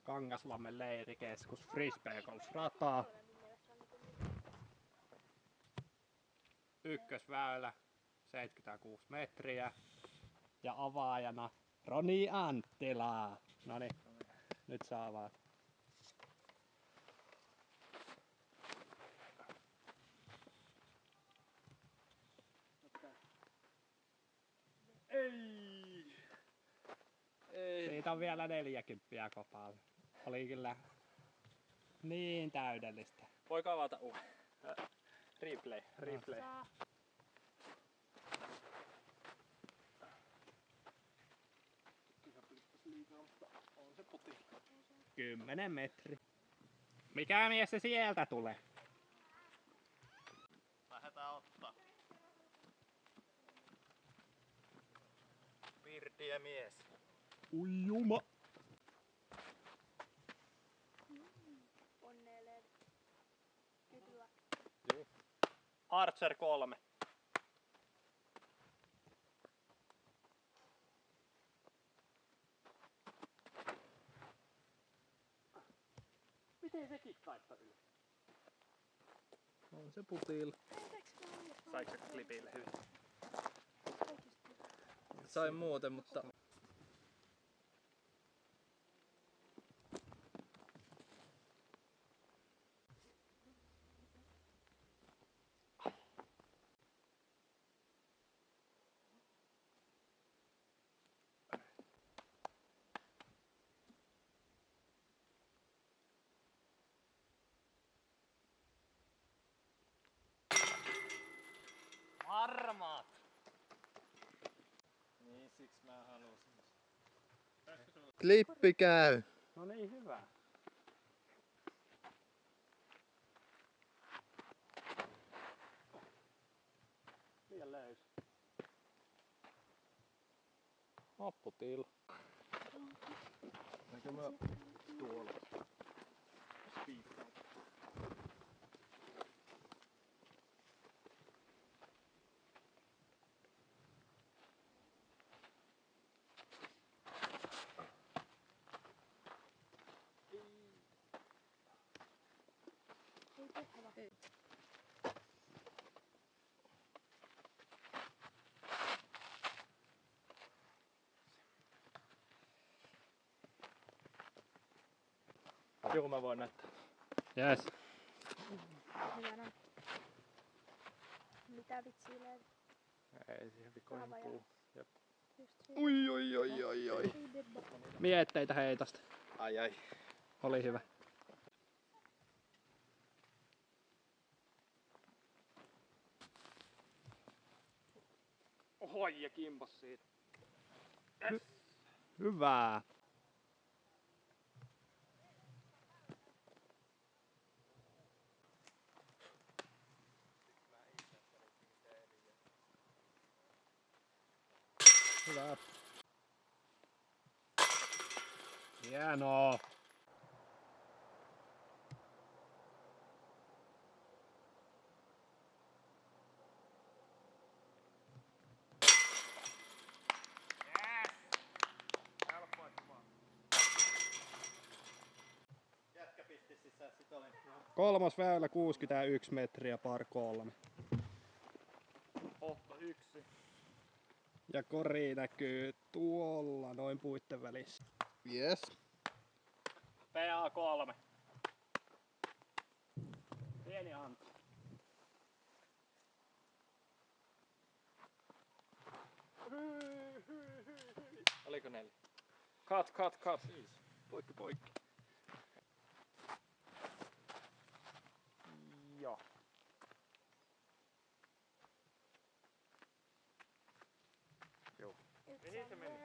Kangaslammen leirikeskus, frisbeegolf-rataa. Ykkösväylä, 76 metriä. Ja avaajana Roni Anttila. Noniin, nyt saa avata. Ei! Siitä on vielä 40 kopaa. Oli kyllä niin täydellistä. Voiko avata uuden? Replay. Saa. On se puti. 10 metri. Mikä mies se sieltä tulee? Lähdetään ottaa. Pirtiä mies. Uijuma. Onneen. Kyllä. Archer 3. Miten sekin taittaa yli? On se putilla. Saiko se klipille hyvin? Sain muuten, mutta Armaat! Niin siksi mä halusin. klippi käy. No niin, hyvä. Liian löysä. Putilla. Eikö mä tuolla? Ei tehdä. Ei. Joo, mä voin näyttää. Yes. Hyvänä. Mitä vitsiilee? Ei siihen vikoihin Kaava ja- puu. Just Oi. Mietteitä heitosta. Ai. Oli hyvä. Ohoi ja kimpas siitä. Hyvää. Hyvä. Hienoa. Jätkä pisti sisään, sit olin. Kolmas väylä 61 metriä, par 3. Otto 1. Ja kori näkyy tuolla noin puitten välissä. Yes. PA 3. Pieni anto. Oliko 4? Cut. Poikki. Joo. Mihin se meni?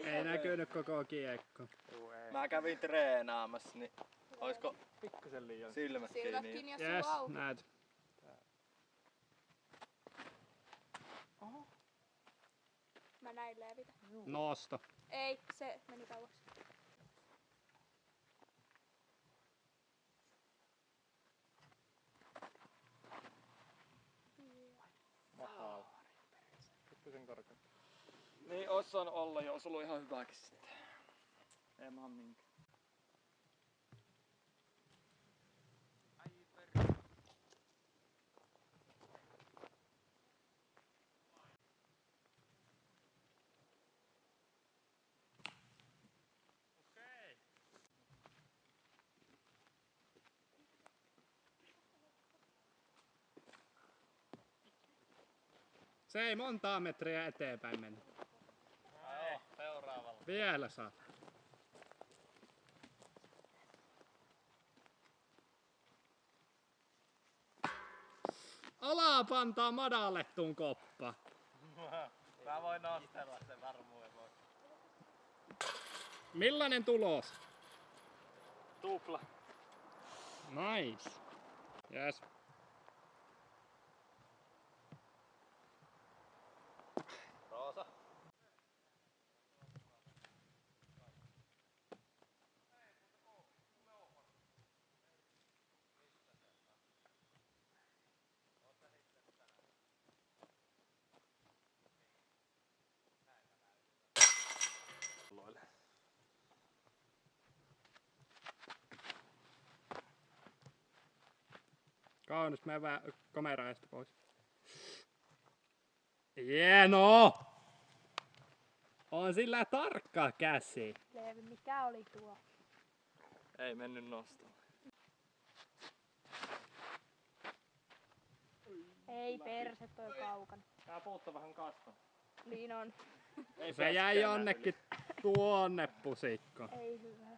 Ei näkynyt koko kiekko. Juu, ei. Mä kävin treenaamassa, niin oisko Pikkusen liian. silmät Silmät kiinni? kiinni ja Yes, suu auki. näet. Mä näin levitä. Nosto. Ei, se meni kauas. Mahtavaa. Pikkusen korkea. Niin, ois saanut olla jo, ois ollut ihan hyvääkin sitten. Ei mä minkään. Se ei montaa metriä eteenpäin mennä. Joo, seuraavalla. Vielä saat. Alapantaa madallettuun koppa. Mä voin nostella sen varmuuden vuoksi. Millainen tulos? Tupla. Nice. Yes. Roosa. Kaunis, mä kameraista pois. Hieno! On sillä tarkka käsi. Leevi, mikä oli tuo? Ei mennyt nostoon. Ei perse toi kaukana. Tää puuttuu vähän kasvon. Niin on. Se jäi jonnekin tuonne pusikko. Ei hyvä.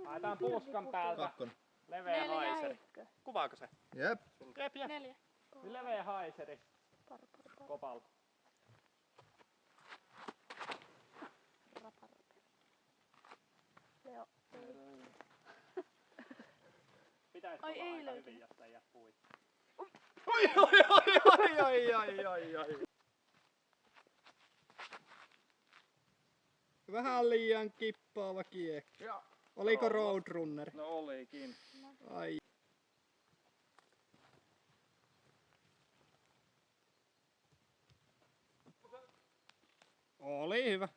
Haetaan puskan päältä. Kakkonen. Leveä haiseri. Jäikö? Kuvaako se? Jep. Jep, jep. 4. Leveä haiseri Par. kopalla. Leo. Pitäis Ai, olla ei aika löytynyt. hyvin, jotta ei jää puita. Oi. Vähän liian kippaava kiekko. Ja. Oliko Roadrunner? No olikin. Ai. Oli hyvä.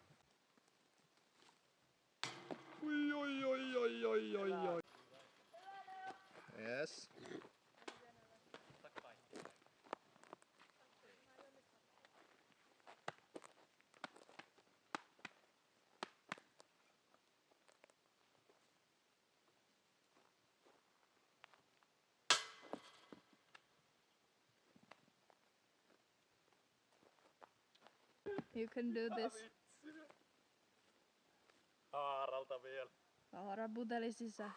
Oi. Yes. You can do this. Haaralta vielä. Haara puteli sisään.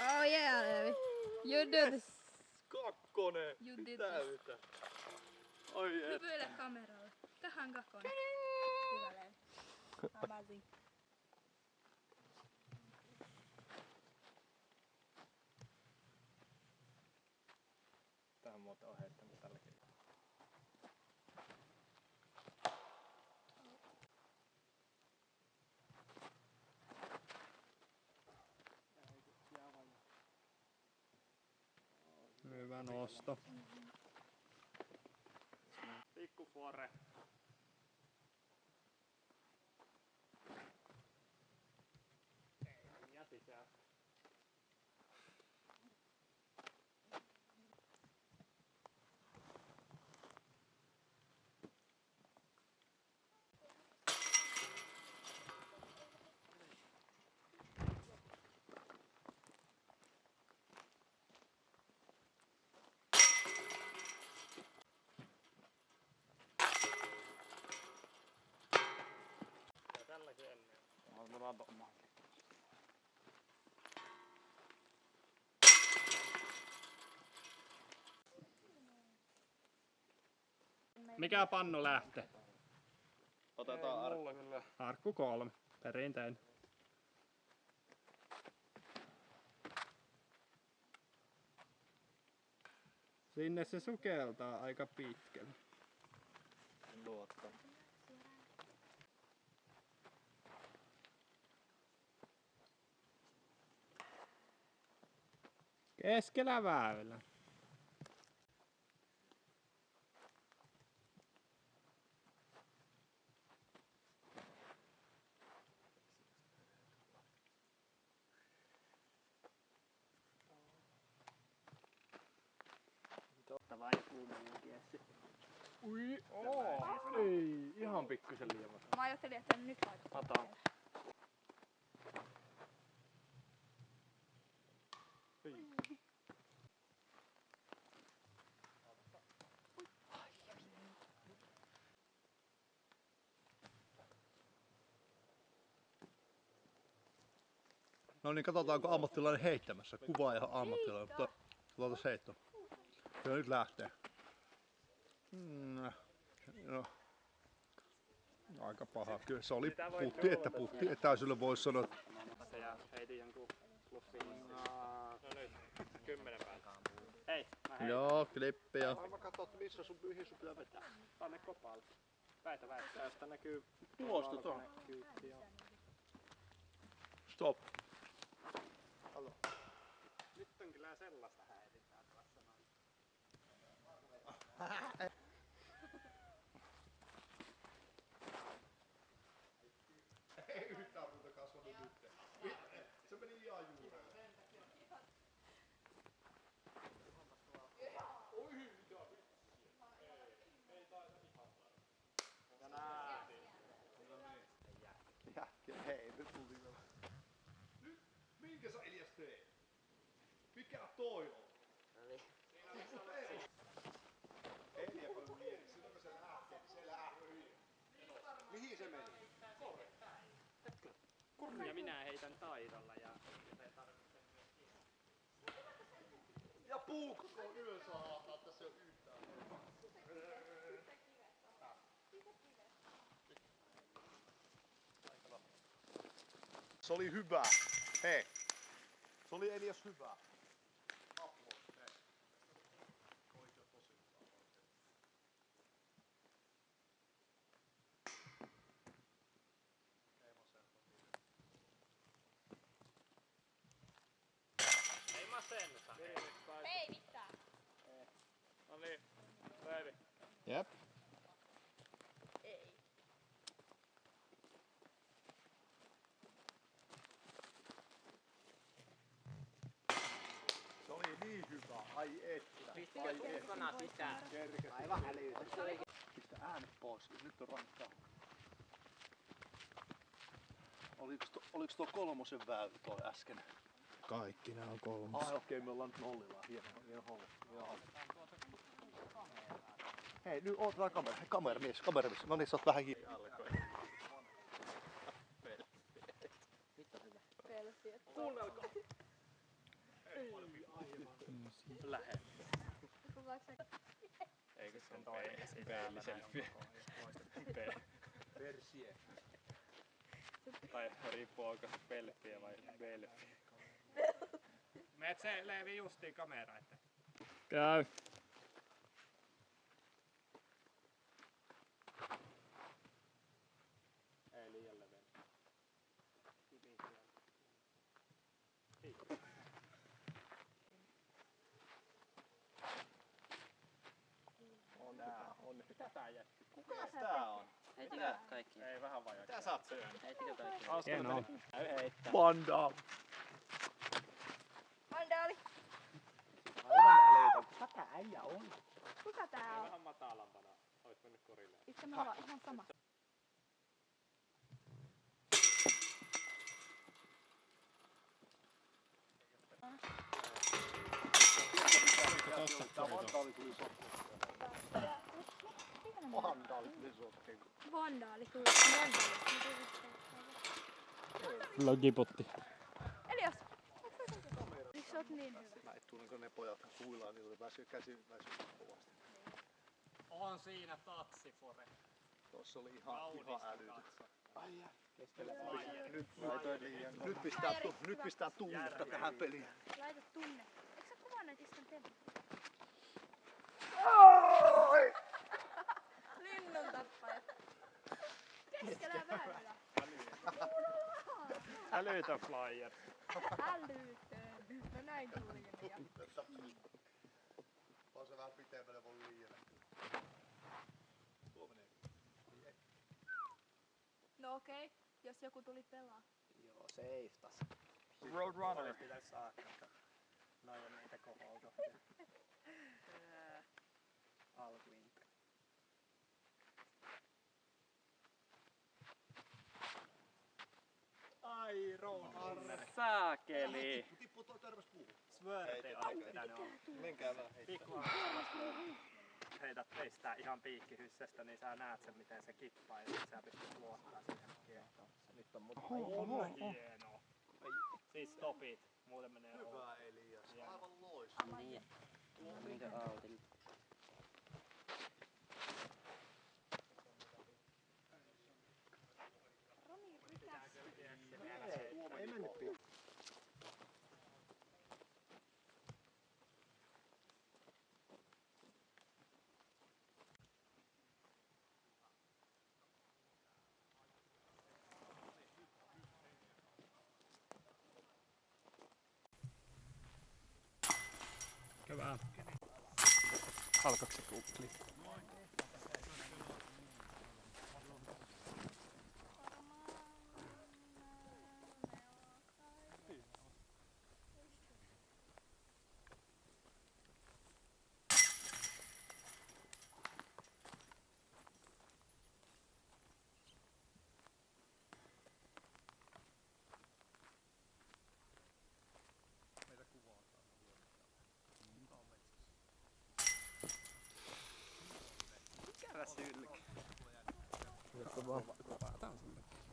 Oh yeah, Leevi. You do this. Kakkonen. You did this. Täytä. Oi et. Hypyle kameralle. Tähän kakkonen. Hyvä Leevi. Amazing. Tää on muuten on heittänyt tälläkin. Hyvä nosto. Pikku fore. Ja sisään. Ja tälläkin ennen. Otetaan tuomaan. Mikä pannu lähtee? Otetaan arkku. Mulla kyllä. Arkku 3. Perinteinen. Sinne se sukeltaa aika pitkälle. Luottaa. Keskellä väylä. Vai kuumemmin kiesi. Ui, ei, ihan pikkusen liian vasta. Mä ajattelin, että nyt laitetaan. Ota. No niin, katsotaanko ammattilainen heittämässä. Kuva ihan ammattilainen, mutta katsotaan heitto. Kyllä nyt lähtee. No. Aika paha. Kyllä se oli putti etäisyydellä voisi sanoa. Ja heitin jonkun bluffin. No nyt, 10 päältä. Hei, mä heitin. Joo, klippiä. Mä katson, että mihin sun pitää vetää. Tänne kopaalle. Väitä. Tästä näkyy Tuosta tuo. kyytti. Stop. Nyt on kyllä sellaista häirintää tuossa noin. Ei yhtään muuta kasvanut nyt. Se meni ihan juurelle. Ja hei, nyt tuli vielä. Nyt, minkä sä Elias teet? Mikä toi on? Elias paljon mieli, silloin kun se lähtee, niin se lähtee. Mihin se meni? Ja minä heitän taidolla ja Ja puu koko yön saa hahtaa, tässä ei oo yhtään. Se oli hyvä. Hei. Se oli Elias hyvä. Apua. Hei. Oikein tosi hyvä. ei masennuta. Ei mitään. No niin, ready. Jep. Ei. Se oli niin hyvä. Ai että. Pistäkö ulkona sitä? Aivan älytä. Pistä äänet pois. Nyt on rankkaa. Oliks tuo kolmosen väylä toi äsken? Kaikki nää on kolmas. Ai okei, me ollaan nyt nollilla. Hieno homma. Hei, nyt otetaan kamera. Hei, kameramies. No niin, sä oot vähän hiljaa. Kuunnelkaa. Lähellä. Eikö se on Peellisen. Persie. Tai riippuu onko se pelfiä vai belfiä. Meet se Leevi justiin kamera eteen. Käy. Ei liian leveä. On. Mitä tää jätti? Kukas tää on? Heitikö kaikki? Ei vähän vajaa. Mitä sä oot syönyt? Heitikö kaikki? Hienoa. Käy heittää. Vandal. Vandaali. Aivan älytön. Kuka tää äijä on? Kuka tää on? Vähän matalampana. Ois mennyt korille. Itse me ollaan ihan sama. Tää vandaali tuli sotkeeksi. Vandaali tuli sotkeeksi. Vandaali tuli. Logipotti. Elias. Miksi sä oot niin hyvä? Mä et tunne, kun ne pojat huilaa, niin oli käsi väsyy kovasti. On siinä taksifore. Tossa oli ihan älytön. Ai jää. Nyt pistää tunnetta tähän peliin. Laita tunne. Eikö sä kuvaa näitä iskän temppuja? Linnun tappaja. Keskellä väylää. Älytön flyer. Älytön. No näin tuli ne ja. On se vähän pitemmälle voi liian. No okei, jos joku tuli pelaa. Joo, seiftas. Roadrunner. Pitäis saada. No ja meitä koholta. Alkuinta. Ai Roadrunner. Saakeli. Tippuu toi törmäs puuhun. Svörte on pitänyt olla. Menkää vähän. Heität peistää ihan piikkihyssestä, niin sä näet sen miten se kippaa ja sit sä pystyt luottaa siihen kiehtoon. Nyt on mut On hieno. Siis stopit, muuten menee ohi. Hyvä Elias, Joo. aivan loistava. Niin. Menikö autolla? Roni rytäs. Ei mennyt pitää. Hyvä. Alkaako se kupli? Ikävä sylki. Kovaa tää on sulle.